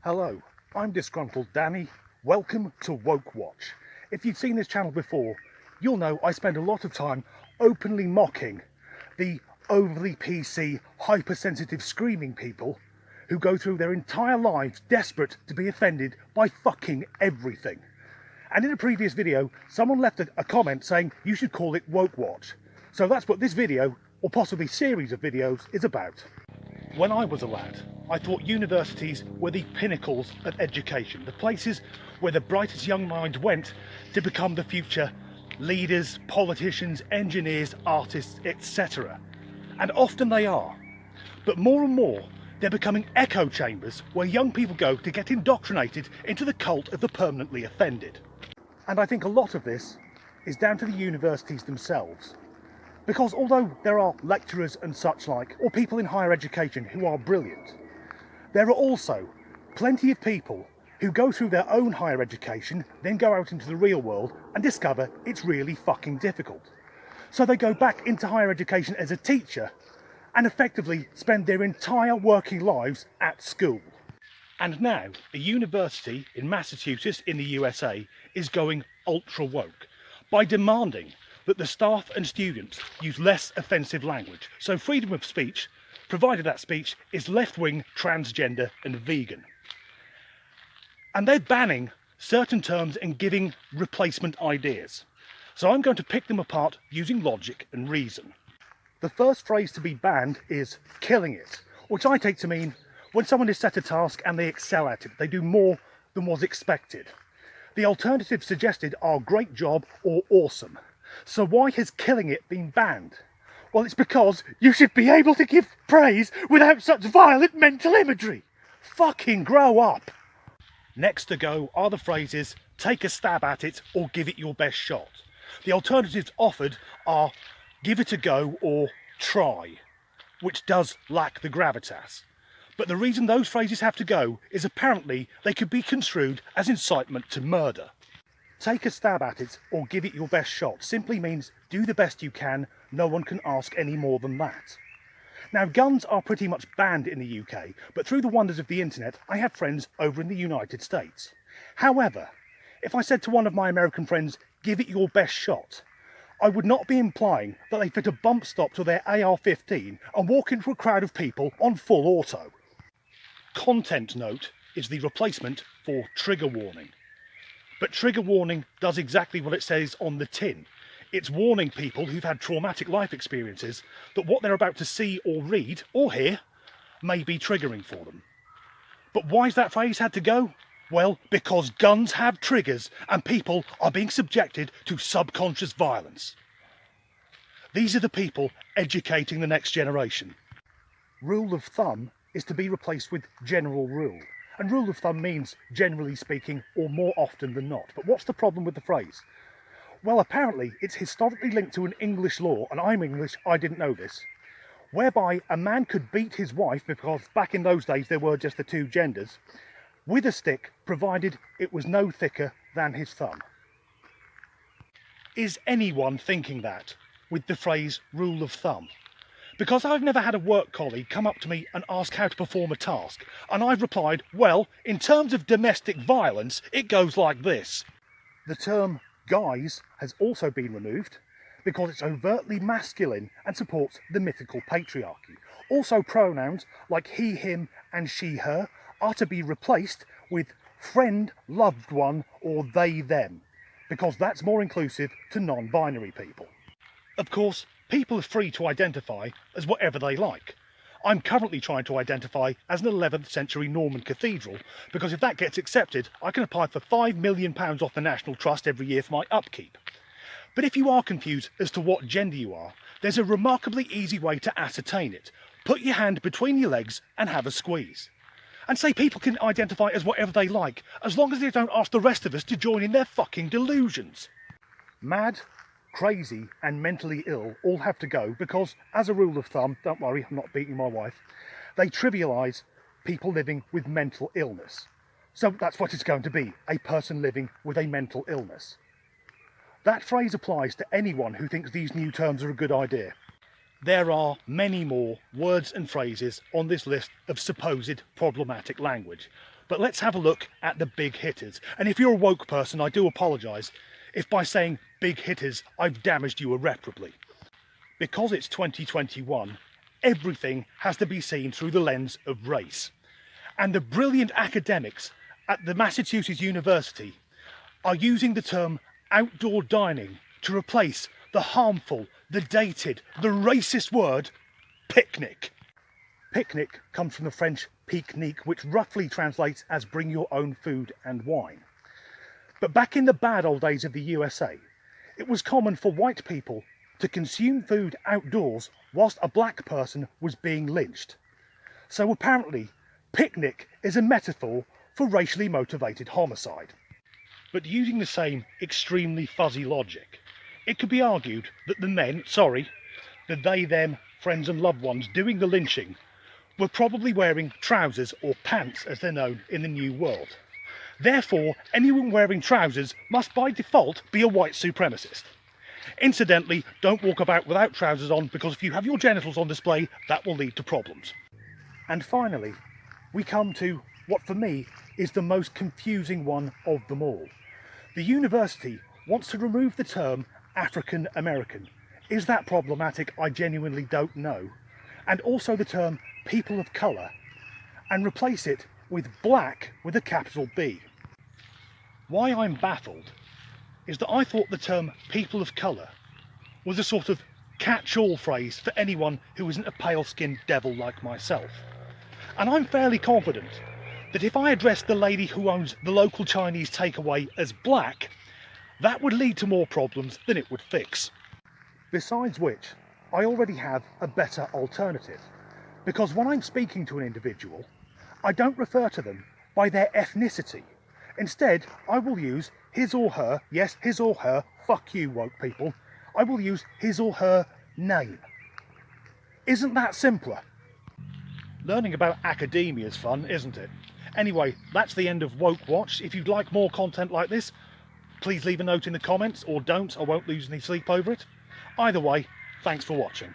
Hello, I'm Disgruntled Danny. Welcome to Woke Watch. If you've seen this channel before, you'll know I spend a lot of time openly mocking the overly PC, hypersensitive screaming people who go through their entire lives desperate to be offended by fucking everything. And in a previous video, someone left a comment saying you should call it Woke Watch. So that's what this video, or possibly series of videos, is about. When I was a lad, I thought universities were the pinnacles of education, the places where the brightest young minds went to become the future leaders, politicians, engineers, artists, etc. And often they are. But more and more, they're becoming echo chambers where young people go to get indoctrinated into the cult of the permanently offended. And I think a lot of this is down to the universities themselves. Because although there are lecturers and such like, or people in higher education who are brilliant, there are also plenty of people who go through their own higher education, then go out into the real world and discover it's really fucking difficult. So they go back into higher education as a teacher and effectively spend their entire working lives at school. And now, a university in Massachusetts in the USA is going ultra woke by demanding that the staff and students use less offensive language. So freedom of speech, provided that speech is left-wing, transgender and vegan. And they're banning certain terms and giving replacement ideas. So I'm going to pick them apart using logic and reason. The first phrase to be banned is killing it, which I take to mean when someone is set a task and they excel at it, they do more than was expected. The alternatives suggested are great job or awesome. So why has killing it been banned? Well, it's because you should be able to give praise without such violent mental imagery. Fucking grow up. Next to go are the phrases take a stab at it or give it your best shot. The alternatives offered are give it a go or try, which does lack the gravitas. But the reason those phrases have to go is apparently they could be construed as incitement to murder. Take a stab at it or give it your best shot simply means do the best you can, no one can ask any more than that. Now, guns are pretty much banned in the UK, but through the wonders of the internet, I have friends over in the United States. However, if I said to one of my American friends, give it your best shot, I would not be implying that they fit a bump stop to their AR-15 and walk into a crowd of people on full auto. Content note is the replacement for trigger warning. But trigger warning does exactly what it says on the tin. It's warning people who've had traumatic life experiences that what they're about to see or read or hear may be triggering for them. But why's that phrase had to go? Well, because guns have triggers and people are being subjected to subconscious violence. These are the people educating the next generation. Rule of thumb is to be replaced with general rule. And rule of thumb means generally speaking or more often than not. But what's the problem with the phrase? Well, apparently it's historically linked to an English law, and I'm English, I didn't know this, whereby a man could beat his wife, because back in those days there were just the two genders, with a stick, provided it was no thicker than his thumb. Is anyone thinking that with the phrase rule of thumb? Because I've never had a work colleague come up to me and ask how to perform a task, and I've replied, well, in terms of domestic violence, it goes like this. The term guys has also been removed because it's overtly masculine and supports the mythical patriarchy. Also, pronouns like he, him and she, her are to be replaced with friend, loved one or they, them, because that's more inclusive to non-binary people. Of course, people are free to identify as whatever they like. I'm currently trying to identify as an 11th century Norman cathedral, because if that gets accepted, I can apply for £5 million off the National Trust every year for my upkeep. But if you are confused as to what gender you are, there's a remarkably easy way to ascertain it. Put your hand between your legs and have a squeeze. And say people can identify as whatever they like, as long as they don't ask the rest of us to join in their fucking delusions. Mad, crazy and mentally ill all have to go because, as a rule of thumb, don't worry, I'm not beating my wife, they trivialise people living with mental illness. So that's what it's going to be, a person living with a mental illness. That phrase applies to anyone who thinks these new terms are a good idea. There are many more words and phrases on this list of supposed problematic language, But let's have a look at the big hitters. And if you're a woke person, I do apologise if by saying big hitters I've damaged you irreparably. Because it's 2021, everything has to be seen through the lens of race. And the brilliant academics at the Massachusetts University are using the term outdoor dining to replace the harmful, the dated, the racist word picnic. Picnic comes from the French pique-nique, which roughly translates as bring your own food and wine. But back in the bad old days of the USA, it was common for white people to consume food outdoors whilst a black person was being lynched. So apparently, picnic is a metaphor for racially motivated homicide. But using the same extremely fuzzy logic, it could be argued that the they, them, friends and loved ones doing the lynching were probably wearing trousers or pants as they're known in the New World. Therefore, anyone wearing trousers must by default be a white supremacist. Incidentally, don't walk about without trousers on, because if you have your genitals on display, that will lead to problems. And finally, we come to what for me is the most confusing one of them all. The university wants to remove the term African American. Is that problematic? I genuinely don't know. And also the term people of colour, and replace it with black with a capital B. Why I'm baffled is that I thought the term people of colour was a sort of catch-all phrase for anyone who isn't a pale-skinned devil like myself. And I'm fairly confident that if I addressed the lady who owns the local Chinese takeaway as black, that would lead to more problems than it would fix. Besides which, I already have a better alternative, because when I'm speaking to an individual, I don't refer to them by their ethnicity. Instead, I will use his or her, yes, his or her, fuck you woke people, I will use his or her name. Isn't that simpler? Learning about academia is fun, isn't it? Anyway, that's the end of Woke Watch. If you'd like more content like this, please leave a note in the comments, or don't, I won't lose any sleep over it. Either way, thanks for watching.